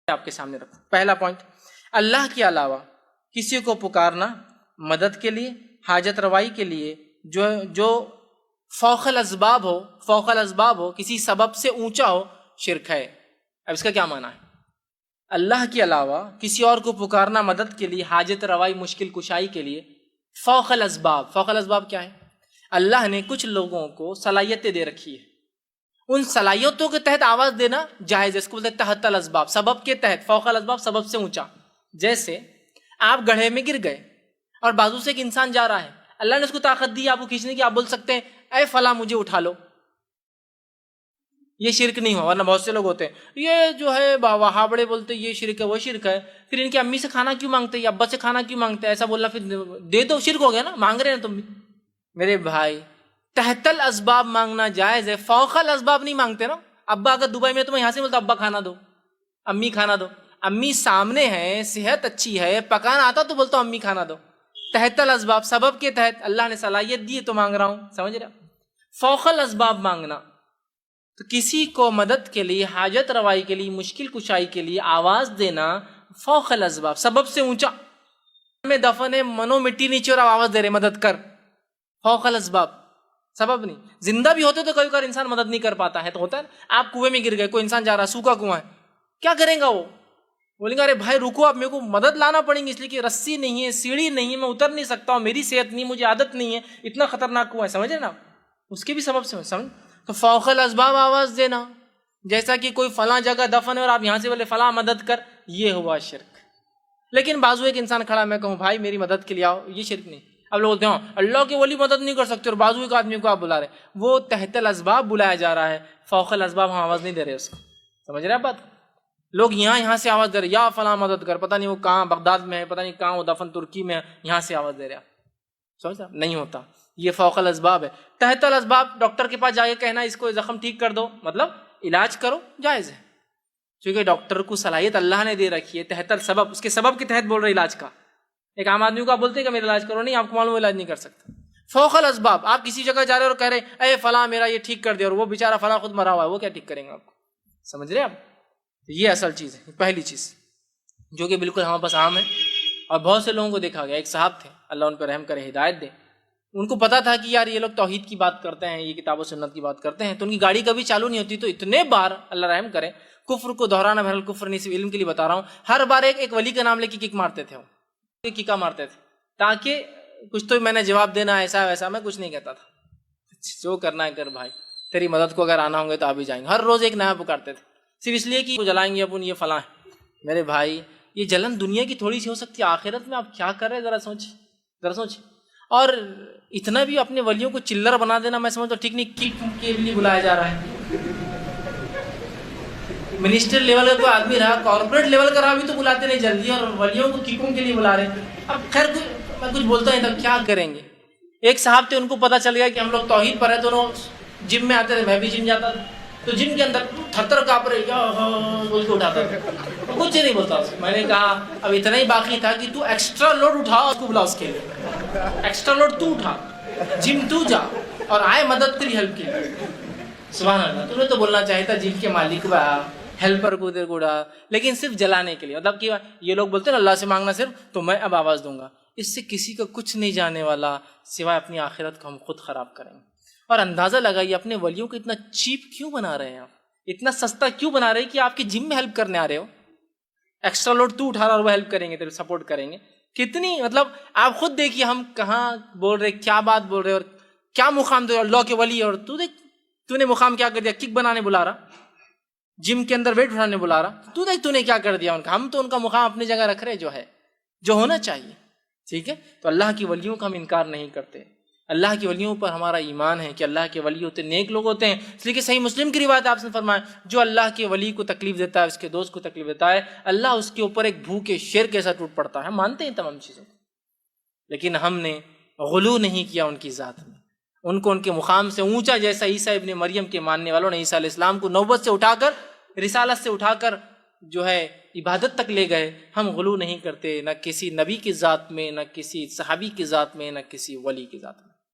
آپ کے سامنے رکھوں. پہلا پوائنٹ، اللہ کے علاوہ کسی کو پکارنا مدد کے لیے، حاجت روائی کے لیے، جو فوق الاسباب ہو، کسی سبب سے اونچا ہو، شرک ہے. اب اس کا کیا معنی ہے؟ اللہ کے علاوہ کسی اور کو پکارنا مدد کے لیے، حاجت روائی، مشکل کشائی کے لیے، فوق الاسباب کیا ہے؟ اللہ نے کچھ لوگوں کو صلاحیتیں دے رکھی ہے، ان صلاحیتوں کے تحت آواز دینا جائز ہے. اس کو بولتے ہیں تحت الاسباب، سبب کے تحت. فوق الاسباب سبب سے اونچا. جیسے آپ گڑھے میں گر گئے اور بازو سے ایک انسان جا رہا ہے، اللہ نے اس کو طاقت دی آپ کو کھینچنے کی، آپ بول سکتے ہیں اے فلاں مجھے اٹھا لو. یہ شرک نہیں ہو. ورنہ بہت سے لوگ ہوتے ہیں یہ جو ہے وہابڑے بولتے یہ شرک ہے وہ شرک ہے، پھر ان کی امی سے کھانا کیوں مانگتے ہیں، ابا سے کھانا کیوں مانگتے ہیں، ایسا بولنا پھر دے دو، شرک ہو گیا نا، مانگ رہے ہیں تم بھی. میرے بھائی تحت الاسباب مانگنا جائز ہے، فوق الاسباب نہیں مانگتے نا. ابا اگر دبئی میں تو میں یہاں سے بولتا ابا کھانا دو، امی کھانا دو. امی سامنے ہے، صحت اچھی ہے، پکانا آتا تو بولتا ہوں امی کھانا دو. تحت الاسباب، سبب کے تحت اللہ نے صلاحیت دی ہے تو مانگ رہا ہوں. سمجھ رہے؟ فوق الاسباب مانگنا تو کسی کو مدد کے لیے، حاجت روائی کے لیے، مشکل کشائی کے لیے آواز دینا فوق الاسباب، سبب سے اونچا. میں دفن ہے، منو مٹی نیچے اور آواز دے رہے مدد کر، فوق الاسباب، سبب نہیں. زندہ بھی ہوتے تو کبھی کبھار انسان مدد نہیں کر پاتا ہے، تو ہوتا ہے آپ کنویں میں گر گئے، کوئی انسان جا رہا ہے، سوکھا کنواں ہے، کیا کریں گا وہ؟ بولیں گے ارے بھائی رکو، آپ میرے کو مدد لانا پڑیں گی، اس لیے کہ رسی نہیں ہے، سیڑھی نہیں ہے، میں اتر نہیں سکتا ہوں، میری صحت نہیں، مجھے عادت نہیں ہے، اتنا خطرناک کنواں ہے. سمجھے نا؟ اس کے بھی سبب سے سمجھ. تو فوق الاسباب آواز دینا، جیسا کہ کوئی فلاں جگہ دفن ہے اور آپ یہاں سے بولے فلاں مدد کر، یہ ہوا شرک. لیکن بازو ایک انسان کھڑا، میں کہوں بھائی میری مدد کے لیے آؤ، یہ شرک نہیں. اب لوگ بولتے ہیں اللہ کے ولی مدد نہیں کر سکتے اور بازو ایک آدمی کو آپ بلا رہے ہیں، وہ تحت الاسباب بلایا جا رہا ہے، فوق الاسباب ہم آواز نہیں دے رہے اس کو. سمجھ رہے ہیں بات؟ لوگ یہاں سے آواز دے رہے یا فلاں مدد کر، پتہ نہیں وہ کہاں بغداد میں ہے، پتہ نہیں کہاں وہ دفن ترکی میں ہے، یہاں سے آواز دے رہے ہیں. سمجھ رہے؟ نہیں ہوتا، یہ فوق الاسباب ہے. تحت الاسباب ڈاکٹر کے پاس جا کے کہنا اس کو زخم ٹھیک کر دو، مطلب علاج کرو، جائز ہے، کیونکہ ڈاکٹر کو صلاحیت اللہ نے دے رکھی ہے. تحت السبب، اس کے سبب کے تحت بول رہے علاج کا. ایک عام آدمی کو آپ بولتے ہیں کہ میرا علاج کرو، نہیں، آپ کو معلوم علاج نہیں کر سکتا. فوق الاسباب، آپ کسی جگہ جا رہے اور کہہ رہے اے فلاں میرا یہ ٹھیک کر دے، اور وہ بیچارہ فلاں خود مرا ہوا ہے، وہ کیا ٹھیک کریں گے آپ کو؟ سمجھ رہے ہیں آپ؟ یہ اصل چیز ہے، پہلی چیز جو کہ بالکل ہمارے پاس عام ہے. اور بہت سے لوگوں کو دیکھا گیا، ایک صاحب تھے، اللہ ان پہ رحم کرے، ہدایت دے، ان کو پتا تھا کہ یار یہ لوگ توحید کی بات کرتے ہیں، یہ کتاب و سنت کی بات کرتے ہیں، تو ان کی گاڑی کبھی چالو نہیں ہوتی، تو اتنے بار اللہ رحم کرے، کفر کو دہرانا بہرحال کفر نہیں، صرف علم کے لیے بتا رہا ہوں، ہر بار ایک ولی کا نام لے کے کک مارتے تھے، وہ ککا مارتے تھے، تاکہ کچھ تو میں نے جواب دینا، ایسا ویسا میں کچھ نہیں کہتا تھا، جو کرنا ہے کر بھائی، تیری مدد کو اگر آنا ہوں گے تو آپ بھی جائیں گے. ہر روز ایک نیا پکارتے تھے، صرف اس لیے کہ وہ جلائیں گے اپن، یہ فلاں ہے. میرے بھائی یہ جلن دنیا کی تھوڑی سی ہو سکتی ہے، آخرت میں آپ کیا کر رہے ہیں ذرا سوچ. اور اتنا بھی اپنے ولیوں کو چلر بنا دینا میں سمجھتا ہوں ٹھیک نہیں. کک کے لیے بلایا جا رہا ہے، منسٹر لیول کا کوئی آدمی رہا، کارپوریٹ لیول کا رہا بھی تو بلاتے نہیں جلدی، اور ولیوں کو ککوں کے لیے بلا رہے ہیں. اب خیر میں کچھ بولتا نہیں تھا، کیا کریں گے. ایک صاحب تھے، ان کو پتا چل گیا کہ ہم لوگ توحید پر ہیں، تو انہوں جم میں آتے تھے، میں بھی جم جاتا تھا، تو جم کے اندر تھر کانپ رہے بول کے اٹھاتا تھا، کچھ نہیں بولتا. میں نے کہا اب اتنا ہی باقی تھا کہ تو ایکسٹرا لوڈ اٹھا، اس کو بلا، اس کے لیے ایکسٹرا لوڈ تو اٹھا، جم تو جا اور آئے مدد تیری ہیلپ کے لیے. سبحان اللہ. تمہیں تو بولنا چاہیے تھا جم کے مالک با ہیلپر کو دے گوڑا، لیکن صرف جلانے کے لیے. مطلب کہ یہ لوگ بولتے ہیں اللہ سے مانگنا صرف، تو میں اب آواز دوں گا، اس سے کسی کا کچھ نہیں جانے والا سوائے اپنی آخرت کو ہم خود خراب کریں گے. اور اندازہ لگائیے اپنے ولیوں کو اتنا چیپ کیوں بنا رہے ہیں آپ، اتنا سستا کیوں بنا رہے ہیں کہ آپ کی جم میں ہیلپ کرنے آ رہے ہو. ایکسٹرا لوڈ تو اٹھا رہا اور وہ ہیلپ کریں گے، تیرے سپورٹ کریں گے. کتنی مطلب آپ خود دیکھیے ہم کہاں بول رہے، کیا بات بول رہے، اور کیا مقام دے اللہ کے ولی. اور تو دیکھ تو نے مقام کیا کر دیا، کک بنانے بلا رہا، جم کے اندر ویٹ اٹھانے بلا رہا. تو دیکھ تو نے کیا کر دیا ان کا. ہم تو ان کا مقام اپنی جگہ رکھ رہے جو ہے، جو ہونا چاہیے. ٹھیک ہے، تو اللہ کی ولیوں کا ہم انکار نہیں کرتے. اللہ کی ولیوں پر ہمارا ایمان ہے کہ اللہ کے ولی ہوتے نیک لوگ ہوتے ہیں. اس لیے کہ صحیح مسلم کی روایت آپ نے فرمایا، جو اللہ کے ولی کو تکلیف دیتا ہے، اس کے دوست کو تکلیف دیتا ہے، اللہ اس کے اوپر ایک بھوکے شیر کیسا ٹوٹ پڑتا ہے. ہم مانتے ہیں تمام چیزوں کو، لیکن ہم نے غلو نہیں کیا ان کی ذات میں، ان کو ان کے مقام سے اونچا، جیسا عیسیٰ ابن مریم کے ماننے والوں نے عیسیٰ علیہ السلام کو نبوت سے اٹھا کر، رسالت سے اٹھا کر جو ہے عبادت تک لے گئے. ہم غلو نہیں کرتے، نہ کسی نبی کی ذات میں، نہ کسی صحابی کی ذات میں، نہ کسی ولی کی ذات میں.